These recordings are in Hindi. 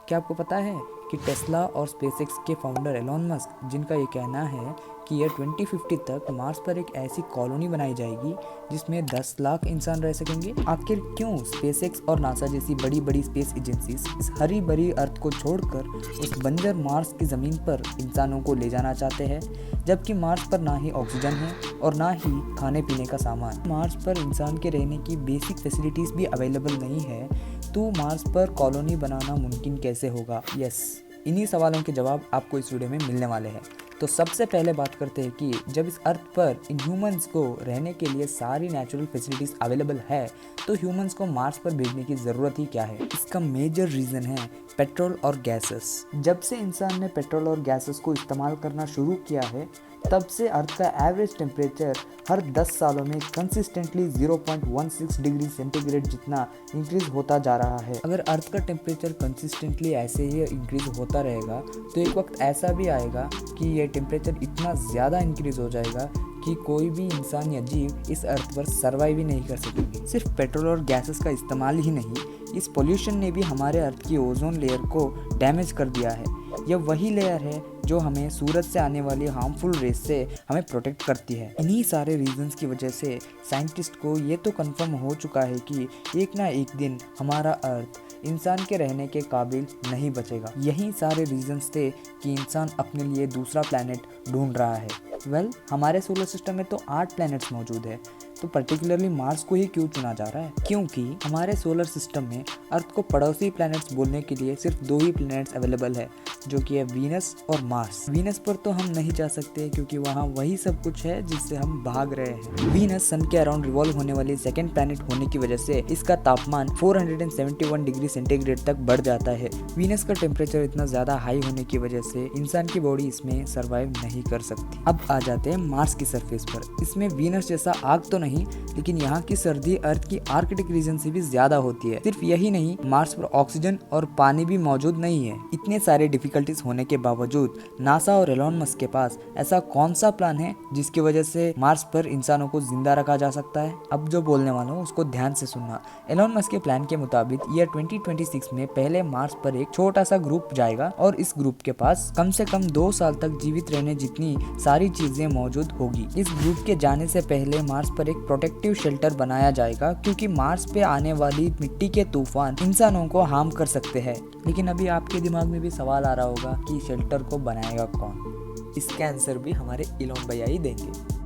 क्या आपको पता है कि टेस्ला और स्पेसएक्स के फाउंडर एलॉन मस्क, जिनका ये कहना है कि ईयर 2050 तक मार्स पर एक ऐसी कॉलोनी बनाई जाएगी जिसमें 10 लाख इंसान रह सकेंगे। आखिर क्यों स्पेसएक्स और नासा जैसी बड़ी बड़ी स्पेस एजेंसीज इस हरी भरी अर्थ को छोड़कर उस बंजर मार्स की ज़मीन पर इंसानों को ले जाना चाहते हैं, जबकि मार्स पर ना ही ऑक्सीजन है और ना ही खाने पीने का सामान। मार्स पर इंसान के रहने की बेसिक फैसिलिटीज़ भी अवेलेबल नहीं है, तो मार्स पर कॉलोनी बनाना मुमकिन कैसे होगा? इन्हीं सवालों के जवाब आपको इस वीडियो में मिलने वाले हैं। तो सबसे पहले बात करते हैं कि जब इस अर्थ पर इन ह्यूमंस को रहने के लिए सारी नेचुरल फैसिलिटीज़ अवेलेबल है, तो ह्यूमंस को मार्स पर भेजने की ज़रूरत ही क्या है? इसका मेजर रीज़न है पेट्रोल और गैसेस। जब से इंसान ने पेट्रोल और गैसेस को इस्तेमाल करना शुरू किया है, तब से अर्थ का एवरेज टेम्परेचर हर 10 सालों में कंसिस्टेंटली 0.16 डिग्री सेंटीग्रेड जितना इंक्रीज होता जा रहा है। अगर अर्थ का टेम्परेचर कंसिस्टेंटली ऐसे ही इंक्रीज होता रहेगा, तो एक वक्त ऐसा भी आएगा कि ये टेम्परेचर इतना ज़्यादा इंक्रीज हो जाएगा कि कोई भी इंसान या जीव इस अर्थ पर सर्वाइव ही नहीं कर सकेंगे। सिर्फ पेट्रोल और गैसेस का इस्तेमाल ही नहीं, इस पोल्यूशन ने भी हमारे अर्थ की ओजोन लेयर को डैमेज कर दिया है। यह वही लेयर है जो हमें सूरज से आने वाली हार्मफुल रेस से हमें प्रोटेक्ट करती है। इन्हीं सारे रीजंस की वजह से साइंटिस्ट को ये तो कंफर्म हो चुका है कि एक ना एक दिन हमारा अर्थ इंसान के रहने के काबिल नहीं बचेगा। यही सारे रीजंस थे कि इंसान अपने लिए दूसरा प्लैनेट ढूंढ रहा है। हमारे सोलर सिस्टम में तो 8 प्लैनेट्स मौजूद है, तो पर्टिकुलरली मार्स को ही क्यों चुना जा रहा है? क्योंकि हमारे सोलर सिस्टम में अर्थ को पड़ोसी प्लैनेट्स बोलने के लिए सिर्फ 2 ही प्लैनेट्स अवेलेबल है, जो कि है वीनस और मार्स। वीनस पर तो हम नहीं जा सकते क्योंकि वहाँ वही सब कुछ है जिससे हम भाग रहे हैं। वीनस सन के अराउंड रिवॉल्व होने वाली सेकंड प्लैनेट होने की वजह से इसका तापमान 471 डिग्री सेंटीग्रेड तक बढ़ जाता है। वीनस का टेम्परेचर इतना ज्यादा हाई होने की वजह से इंसान की बॉडी इसमें सर्वाइव नहीं कर सकती। अब आ जाते हैं मार्स की सरफेस पर। इसमें वीनस जैसा आग तो नहीं, लेकिन यहाँ की सर्दी अर्थ की आर्कटिक रीजन से भी ज्यादा होती है। सिर्फ यही नहीं, मार्स पर ऑक्सीजन और पानी भी मौजूद नहीं है। इतने सारे डिफिकल्टीज होने के बावजूद नासा और एलॉन मस्क के पास ऐसा कौन सा प्लान है जिसकी वजह से मार्स पर इंसानों को जिंदा रखा जा सकता है? अब जो बोलने वाला हूँ उसको ध्यान से सुनना। एलॉन मस्क के प्लान के मुताबिक ईयर 2026 में पहले मार्स पर एक छोटा सा ग्रुप जाएगा और इस ग्रुप के पास कम से कम 2 साल तक जीवित रहने जितनी सारी चीजें मौजूद होगी। इस ग्रुप के जाने से पहले मार्स पर एक प्रोटेक्टिव शेल्टर बनाया जाएगा, क्योंकि मार्स पे आने वाली मिट्टी के तूफान इंसानों को हार्म कर सकते हैं। लेकिन अभी आपके दिमाग में भी सवाल आ रहा होगा कि शेल्टर को बनाएगा कौन? इसका आंसर भी हमारे इलोन भैया ही देंगे।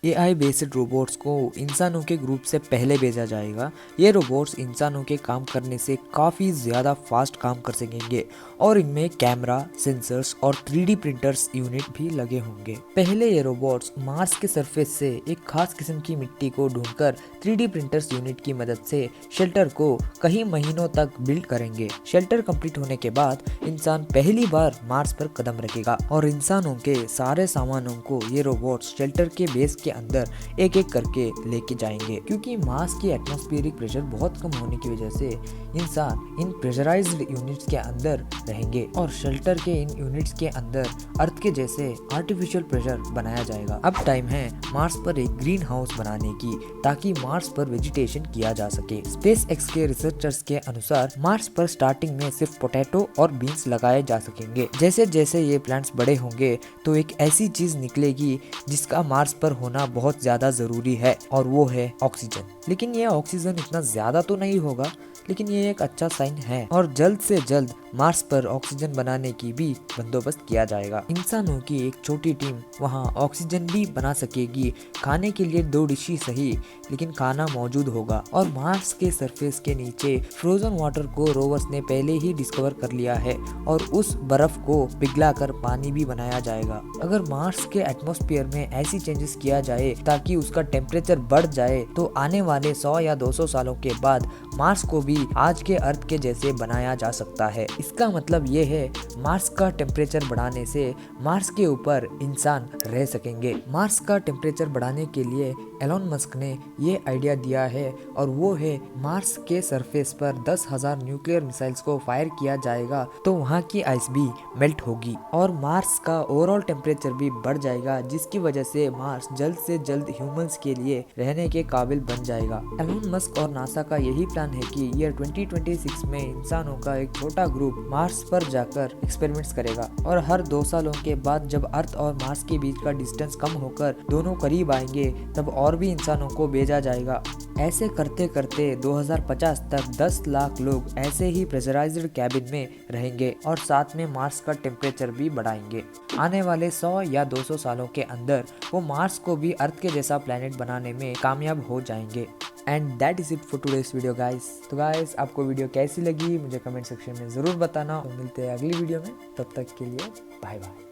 AI बेस्ड रोबोट्स को इंसानों के ग्रुप से पहले भेजा जाएगा। ये रोबोट्स इंसानों के काम करने से काफ़ी ज़्यादा फास्ट काम कर सकेंगे और इनमें कैमरा, सेंसर्स और 3D प्रिंटर्स यूनिट भी लगे होंगे। पहले ये रोबोट्स मार्स के सरफेस से एक खास किस्म की मिट्टी को ढूंढकर 3D प्रिंटर्स यूनिट की मदद से शेल्टर को कई महीनों तक बिल्ड करेंगे। शेल्टर कंप्लीट होने के बाद इंसान पहली बार मार्स पर कदम रखेगा और इंसानों के सारे सामानों को ये रोबोट्स शेल्टर के बेस के अंदर एक एक करके लेके जाएंगे। क्योंकि मार्स की एटमॉस्फेरिक प्रेशर बहुत कम होने की वजह से इंसान इन प्रेशराइज्ड यूनिट्स के अंदर रहेंगे और शेल्टर के इन यूनिट्स के अंदर अर्थ के जैसे आर्टिफिशियल प्रेशर बनाया जाएगा। अब टाइम है मार्स पर एक ग्रीन हाउस बनाने की, ताकि मार्स पर वेजिटेशन किया जा सके। स्पेसएक्स के रिसर्चर्स के अनुसार मार्स पर स्टार्टिंग में सिर्फ पोटैटो और बीन्स लगाए जा सकेंगे। जैसे जैसे ये प्लांट्स बड़े होंगे तो एक ऐसी चीज निकलेगी जिसका मार्स पर होना बहुत ज्यादा जरूरी है, और वो है ऑक्सीजन। लेकिन ये ऑक्सीजन इतना ज्यादा तो नहीं होगा, लेकिन ये एक अच्छा साइन है और जल्द से जल्द मार्स पर ऑक्सीजन बनाने की भी बंदोबस्त किया जाएगा। इंसानों की एक छोटी टीम वहाँ ऑक्सीजन भी बना सकेगी। खाने के लिए 2 डिश ही सही, लेकिन खाना मौजूद होगा। और मार्स के सरफेस के नीचे फ्रोजन वाटर को रोवर्स ने पहले ही डिस्कवर कर लिया है और उस बर्फ को पिघलाकर पानी भी बनाया जाएगा। अगर मार्स के एटमॉस्फेयर में ऐसी चेंजेस किया जाए ताकि उसका टेम्परेचर बढ़ जाए, तो आने वाले 100 या 200 सालों के बाद मार्स को भी आज के अर्थ के जैसे बनाया जा सकता है। इसका मतलब ये है मार्स का टेम्परेचर बढ़ाने से मार्स के ऊपर इंसान रह सकेंगे। मार्स का टेम्परेचर बढ़ाने के लिए एलॉन मस्क ने ये आइडिया दिया है और वो है मार्स के सरफेस पर 10,000 न्यूक्लियर मिसाइल्स को फायर किया जाएगा तो वहाँ की आइस भी मेल्ट होगी और मार्स का ओवरऑल टेम्परेचर भी बढ़ जाएगा, जिसकी वजह से मार्स जल्द से जल्द ह्यूमंस के लिए रहने के काबिल बन जाएगा। एलॉन मस्क और नासा का यही प्लान है कि ईयर ईयर 2026 में इंसानों का एक छोटा ग्रुप मार्स पर जाकर एक्सपेरिमेंट्स करेगा और हर 2 सालों के बाद जब अर्थ और मार्स के बीच का डिस्टेंस कम होकर दोनों करीब आएंगे तब और भी इंसानों को भेजा जाएगा। ऐसे करते करते 2050 तक 10 लाख लोग ऐसे ही प्रेशराइज्ड कैबिन में रहेंगे और साथ में मार्स का टेम्परेचर भी बढ़ाएंगे। आने वाले 100 या 200 सालों के अंदर वो मार्स को भी अर्थ के जैसा प्लेनेट बनाने में कामयाब हो जाएंगे। And that is it for today's video guys. तो गाइस आपको वीडियो कैसी लगी मुझे कमेंट सेक्शन में ज़रूर बताना। तो मिलते हैं अगली वीडियो में, तब तक के लिए बाय बाय।